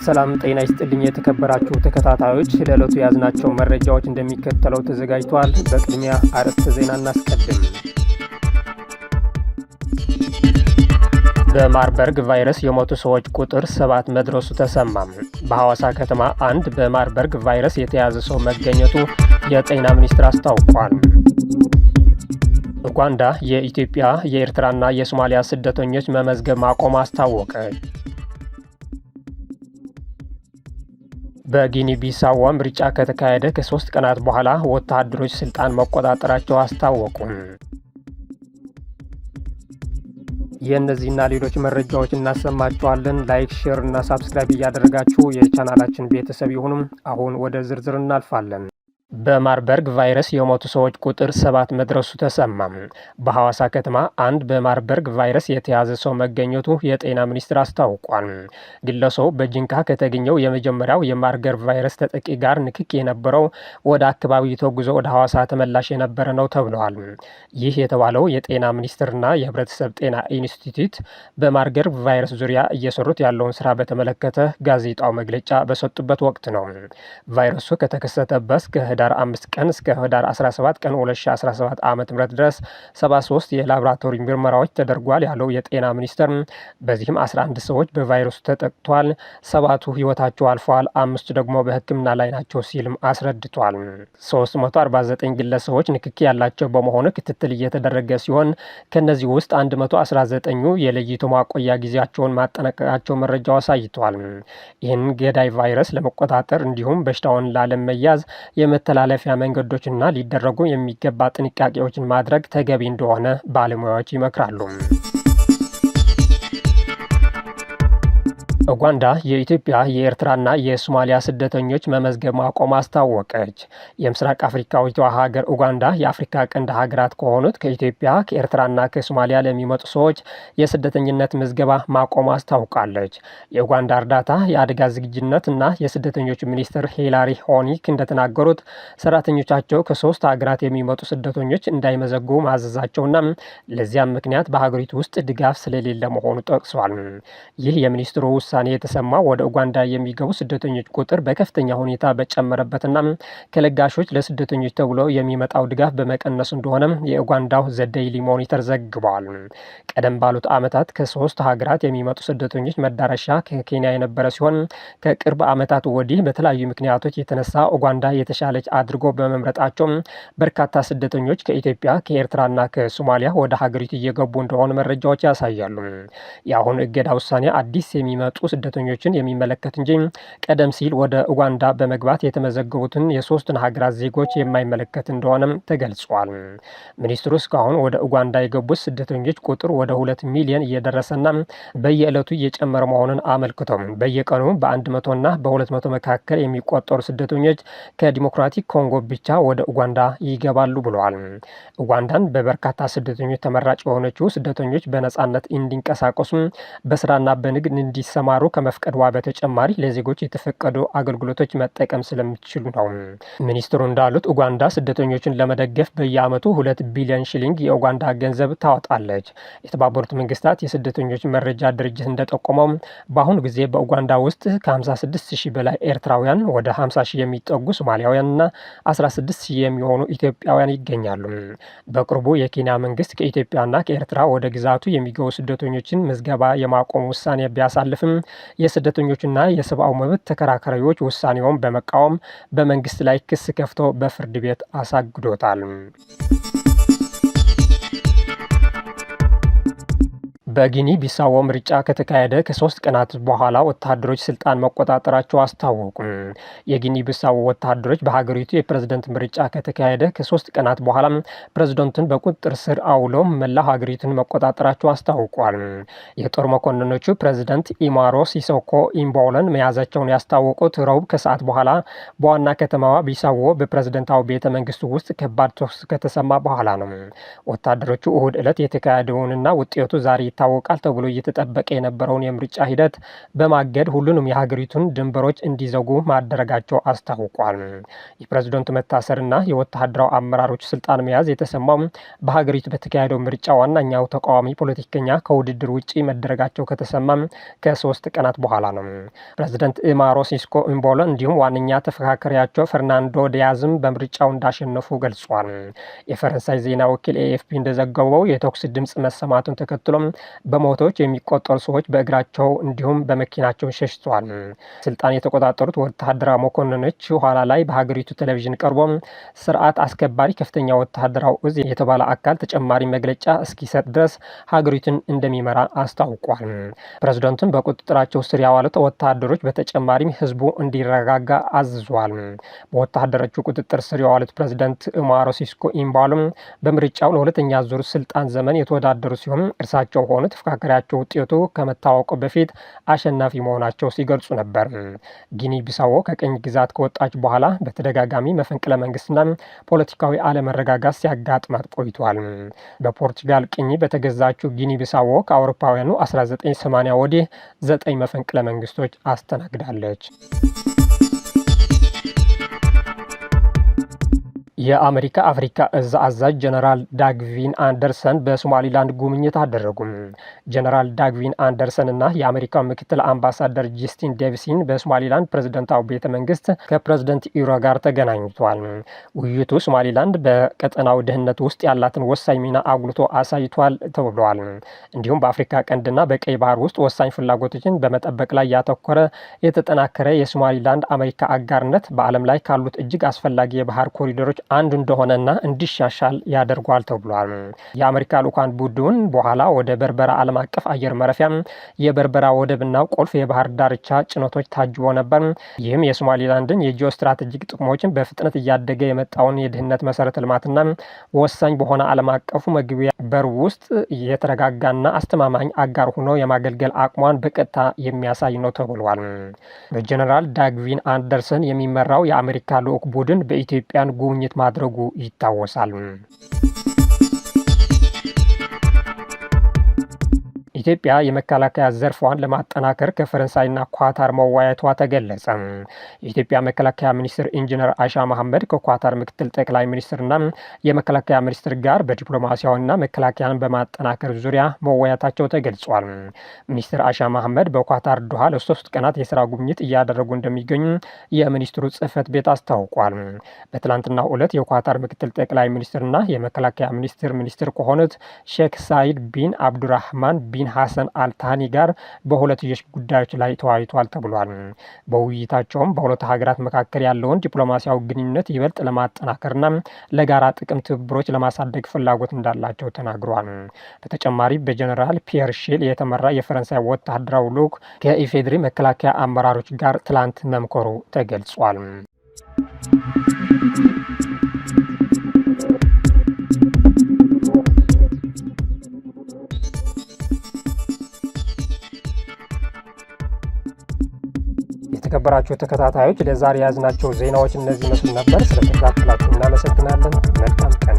ሰላም ጤና ይስጥልኝ የተከበራችሁ ተከታታዮች፣ ለዕለቱ ያዝናቸው መረጃዎች እንደሚከተለው ተዘጋጅቷል። በቅድሚያ አርዕስተ ዜና እናስቀድም። በማርበርግ ቫይረስ የሞቱ ሰዎች ቁጥር 7 መድረሱ ተሰማ። በሐዋሳ ከተማ አንድ በማርበርግ ቫይረስ የተያዘ ሰው መገኘቱ የጤና ሚኒስቴር አስታውቋል። ኡጋንዳ የኢትዮጵያ የኤርትራና የሶማሊያ ስደተኞች መመዝገብ ማቆም አስታወቀች። በጊኒ ቢሳዋ ምርጫ ከተካሄደ ከ3 ቀናት በኋላ ወታደሮች ስልጣን መቆጣጠራቸው አስታወቁ። የእነዚህና ሌሎች መረጃዎች እናሰማችኋለን። ላይክ፣ ሼር እና ሳብስክራይብ እያደረጋችሁ የቻናላችን ቤተሰብ ይሁኑም። አሁን ወደ ዝርዝር እናልፋለን። በማርበርግ ቫይረስ የሞቱ ሰዎች ቁጥር 7 መድረሱ ተሰማ። በሐዋሳ ከተማ አንድ በማርበርግ ቫይረስ የተያዘ ሰው መገኘቱ የጤና ሚኒስቴር አስታውቋል። ግለሰቡ በጂንካ ከተገኘው የመጀመሪያው የማርበርግ ቫይረስ ተጠቂ ጋር ንክኪ የነበረው ወደ አካባቢው ተጉዞ ወደ ሐዋሳ ተመላሽ የነበረ ነው ተብለዋል። ይህ የተባለው የጤና ሚኒስቴርና የህብረተሰብ ጤና ኢንስቲትዩት በማርበርግ ቫይረስ ዙሪያ እየሰሩት ያለውን ስራ በተመለከተ ጋዜጣው መግለጫ በሰጡበት ወቅት ነው። ቫይረሱ ከተከሰተበት ከህዳር 5 ቀን እስከ ህዳር 17 ቀን 2017 ዓ.ም ድረስ 73 የላቦራቶሪ ምርመራዎች ተደርጓል ያለው የጤና ሚኒስቴር በዚህም 11 ሰዎች በቫይረሱ ተጠቅቷል፣ 7ቱ ህይወታቸው አልፏል፣ 5 ደግሞ በህክምና ላይ ናቸው ሲልም አስረድቷል። 349 ግለሰቦች ንክኪ ያላቸው በመሆኑ ክትትል እየተደረገ ሲሆን ከነዚህ ውስጥ 119ኙ የለይቶ ማቆያ ጊዜያቸውን ማጠናቀቃቸው መረጃው አሳይቷል። ይህን ገዳይ ቫይረስ ለመቆጣጠር እንዲሁም በሽታውን ላለመያዝ የመተላለፊያ መንገዶችና ሊደረጉ የሚገባ ጥንቃቄዎችን ማድረግ ተገቢ እንደሆነ ባለሙያዎች ይመክራሉ። ኡጋንዳ የኢትዮጵያ የኤርትራና የሶማሊያ ስደተኞች መመዝገብ ማቆም አስታወቀች። የምስራቅ አፍሪካዊቷ ሀገር ኡጋንዳ የአፍሪካ ቀንድ ሀገራት ከሆኑት ከኢትዮጵያ ከኤርትራና ከሶማሊያ ለሚመጡ ሰዎች የስደተኝነት ምዝገባ ማቆም አስታውቃለች። የኡጋንዳ እርዳታ የአደጋ ዝግጁነት እና የስደተኞች ሚኒስትር ሂላሪ ሆኒክ እንደተናገሩት ሰራተኞቻቸው ከ3 ሀገራት የሚመጡ ስደተኞች እንዳይመዘግቡ ማዘዛቸውና ለዚያም ምክንያት በሀገሪቱ ውስጥ ድጋፍ ስለሌለ መሆኑ ጠቅሷል። ይህ የሚኒስትሩ ውሳኔ የተሰማው ወደ ኡጋንዳ የሚገቡ ስደተኞች ቁጥር በከፍተኛ ሁኔታ በጨመረበትና ከለጋሾች ለስደተኞች ተብሎ የሚመጣው ድጋፍ በመቀነሱ እንደሆነ የኡጋንዳው ዘ ዴይሊ ሞኒተር ዘግቧል። ቀደም ባሉት ዓመታት ከ3 ሀገራት የሚመጡ ስደተኞች መዳረሻ ከኬንያ የነበረ ሲሆን ከቅርብ ዓመታት ወዲህ በተለያዩ ምክንያቶች የተነሳ ኡጋንዳ የተሻለች አድርጎ በመምረጣቸው በርካታ ስደተኞች ከኢትዮጵያ ከኤርትራና ከሶማሊያ ወደ ሀገሪቱ እየገቡ እንደሆነ መረጃዎች ያሳያሉ። የአሁኑ እገዳ ውሳኔ አዲስ የሚመጡ ስደተኞችን የሚመለከት እንጂ ቀደም ሲል ወደ ኡጋንዳ በመግባት የተመዘገቡትን የ3 ሀገራት ዜጎች የማይመለከት እንደሆነም ተገልጿል። ሚኒስትሩ እስካሁን ወደ ኡጋንዳ የገቡት ስደተኞች ቁጥር ወደ 2 ሚሊዮን እየደረሰና በየዕለቱ እየጨመረ መሆኑን አመልክተው በየቀኑ በ100 እና በ200 መካከል የሚቆጠሩ ስደተኞች ከዲሞክራቲክ ኮንጎ ብቻ ወደ ኡጋንዳ ይገባሉ ብለዋል። ኡጋንዳን በበርካታ ስደተኞች ተመራጭ የሆነችው ስደተኞች በነጻነት እንዲንቀሳቀሱ በስራና በንግድ እንዲሰማሩ ከመፍቀዷ በተጨማሪ ለዜጎች የተፈቀዱ አገልግሎቶች መጠቀም ስለሚችሉ ነው። ሚኒስትሩ እንዳሉት ኡጋንዳ ስደተኞችን ለመደገፍ በየዓመቱ 2 ቢሊዮን ሺሊንግ የኡጋንዳ ገንዘብ ታወጣለች። የተባበሩት መንግስታት የስደተኞች መረጃ ድርጅት እንደጠቆመው በአሁኑ ጊዜ በኡጋንዳ ውስጥ ከ56,000 በላይ ኤርትራውያን፣ ወደ 50,000 የሚጠጉ ሶማሊያውያንና 16,000 የሚሆኑ ኢትዮጵያውያን ይገኛሉ። በቅርቡ የኬንያ መንግስት ከኢትዮጵያና ከኤርትራ ወደ ግዛቱ የሚገቡ ስደተኞችን ምዝገባ የማቆም ውሳኔ ቢያሳልፍም የስደተኞችና የሰብአዊ መብት ተከራካሪዎች ውሳኔውን በመቃወም በመንግስት ላይ ክስ ከፍተው በፍርድ ቤት አሳግዶታል። በጊኒ ቢሳዎ ምርጫ ከተካሄደ ከ3 ቀናት በኋላ ወታደሮች ስልጣን መቆጣጠራቸው አስታወቁ። የጊኒ ቢሳዎ ወታደሮች በሀገሪቱ የፕሬዝደንት ምርጫ ከተካሄደ ከ3 ቀናት በኋላ ፕሬዝደንቱን በቁጥጥር ስር አውለው መላው ሀገሪቱን መቆጣጠራቸው አስታውቋል። የጦር መኮንኖቹ ፕሬዝደንት ኢማሮ ሲሶኮ ኢምቦለን መያዛቸውን ያስታወቁት ረቡዕ ከሰዓት በኋላ በዋና ከተማዋ ቢሳዎ በፕሬዝደንታዊ ቤተ መንግስቱ ውስጥ ከባድ ተኩስ ከተሰማ በኋላ ነው። ወታደሮቹ እሁድ ዕለት የተካሄደውንና ውጤቱ ዛሬ ይታወቃል ተብሎ እየተጠበቀ የነበረውን የምርጫ ሂደት በማገድ ሁሉንም የሀገሪቱን ድንበሮች እንዲዘጉ ማደረጋቸው አስታውቋል። የፕሬዝዳንቱ መታሰርና የወታደራዊ አመራሮች ስልጣን መያዝ የተሰማው በሀገሪቱ በተካሄደው ምርጫ ዋነኛው ተቃዋሚ ፖለቲከኛ ከውድድር ውጪ መደረጋቸው ከተሰማ ከ3 ቀናት በኋላ ነው። ፕሬዝዳንት ኢማሮ ሲስኮ ኢምቦሎ እንዲሁም ዋነኛ ተፎካካሪያቸው ፈርናንዶ ዲያዝም በምርጫው እንዳሸነፉ ገልጿል። የፈረንሳይ ዜና ወኪል ኤኤፍፒ እንደዘገበው የተኩስ ድምፅ መሰማቱን ተከትሎ በመቶዎች የሚቆጠሩ ሰዎች በእግራቸው እንዲሁም በመኪናቸው ሸሽተዋል። ስልጣን የተቆጣጠሩት ወታደራዊ መኮንኖች ኋላ ላይ በሀገሪቱ ቴሌቪዥን ቀርቦ ስርዓት አስከባሪ ከፍተኛ ወታደራዊ እዝ የተባለ አካል ተጨማሪ መግለጫ እስኪሰጥ ድረስ ሀገሪቱን እንደሚመራ አስታውቋል። ፕሬዝዳንቱን በቁጥጥራቸው ስር ያዋሉት ወታደሮች በተጨማሪም ህዝቡ እንዲረጋጋ አዝዟል። በወታደሮቹ ቁጥጥር ስር የዋሉት ፕሬዝዳንት ኢማሮ ሲስኮ ኢምቦሎ በምርጫው ለሁለተኛ ዙር ስልጣን ዘመን የተወዳደሩ ሲሆን እርሳቸው ሆኑ ተፎካካሪያቸው ውጤቱ ከመታወቁ በፊት አሸናፊ መሆናቸው ሲገልጹ ነበር። ጊኒ ቢሳዎ ከቅኝ ግዛት ከወጣች በኋላ በተደጋጋሚ መፈንቅለ መንግስትና ፖለቲካዊ አለመረጋጋት ሲያጋጥማት ቆይቷል። በፖርቱጋል ቅኝ በተገዛችው ጊኒ ቢሳዎ ከአውሮፓውያኑ 1980 ወዲህ 9 መፈንቅለ መንግስቶች አስተናግዳለች። የአሜሪካ አፍሪካ እዝ አዛዥ ጀነራል ዳግቪን አንደርሰን በሶማሊላንድ ጉብኝት አደረጉ። ጀነራል ዳግቪን አንደርሰን እና የአሜሪካው ምክትል አምባሳደር ጀስቲን ዴቪሲን በሶማሊላንድ ፕሬዝዳንታዊ ቤተ መንግስት ከፕሬዝዳንት ኢሮ ጋር ተገናኝቷል። ውይይቱ ሶማሊላንድ በቀጠናው ደህንነት ውስጥ ያላትን ወሳኝ ሚና አጉልቶ አሳይቷል ተብሏል። እንዲሁም በአፍሪካ ቀንድና በቀይ ባህር ውስጥ ወሳኝ ፍላጎቶችን በመጠበቅ ላይ ያተኮረ የተጠናከረ የሶማሊላንድ አሜሪካ አጋርነት በዓለም ላይ ካሉት እጅግ አስፈላጊ የባህር ኮሪዶሮች አንዱ እንደሆነና እንዲሻሻል ያደርጓል ተብሏል። የአሜሪካ ልኡካን ቡድን በኋላ ወደ በርበራ ዓለም አቀፍ አየር ማረፊያ የበርበራ ወደብና ቁልፍ የባህር ዳርቻ ጭነቶች ታጅቦ ነበር። ይህም የሶማሊላንድን የጂኦ ስትራቴጂክ ጥቅሞችን በፍጥነት እያደገ የመጣውን የደህንነት መሰረተ ልማትና ወሳኝ በሆነ ዓለም አቀፉ መግቢያ በር ውስጥ የተረጋጋና አስተማማኝ አጋር ሆኖ የማገልገል አቅሟን በቀጥታ የሚያሳይ ነው ተብሏል። በጀነራል ዳግቪን አንደርሰን የሚመራው የአሜሪካ ልኡክ ቡድን በኢትዮጵያን ጉብኝት ማድረጉ ይታወሳል። ኢትዮጵያ የመከላከያ ዘርፏን ለማጠናከር ከፈረንሳይና ኳታር መወያየቷ ተገለጸ። የኢትዮጵያ መከላከያ ሚኒስትር ኢንጂነር አይሻ መሐመድ ከኳታር ምክትል ጠቅላይ ሚኒስትርና የመከላከያ ሚኒስትር ጋር በዲፕሎማሲያዊና መከላከያን በማጠናከር ዙሪያ መወያየታቸው ተገልጿል። ሚኒስትር አይሻ መሐመድ በኳታር ዶሃ ለ3 ቀናት የስራ ጉብኝት እያደረጉ እንደሚገኙ የሚኒስትሩ ጽህፈት ቤት አስታውቋል። በትላንትናው ዕለት የኳታር ምክትል ጠቅላይ ሚኒስትርና የመከላከያ ሚኒስትር ከሆኑት ሼክ ሳይድ ቢን አብዱራህማን ቢን ሐሰን አልታኒ ጋር በሁለትዮሽ ጉዳዮች ላይ ተወያይቷል ተብሏል። በውይይታቸውም በሁለቱ ሀገራት መካከል ያለውን ዲፕሎማሲያዊ ግንኙነት ይበልጥ ለማጠናከርና ለጋራ ጥቅም ትብብሮች ለማሳደግ ፍላጎት እንዳላቸው ተናግሯል። በተጨማሪ በጀነራል ፒየር ሼል የተመራ የፈረንሳይ ወታደራዊ ልዑክ ከኢፌዴሪ መከላከያ አመራሮች ጋር ትላንት መምከሩ ተገልጿል። የተከበራችሁ ተከታታዮች ለዛሬ ያዝናቸው ዜናዎች እነዚህ መስሉ ነበር። ስለተከታተላችሁ እናመሰግናለን። መልካም ቀን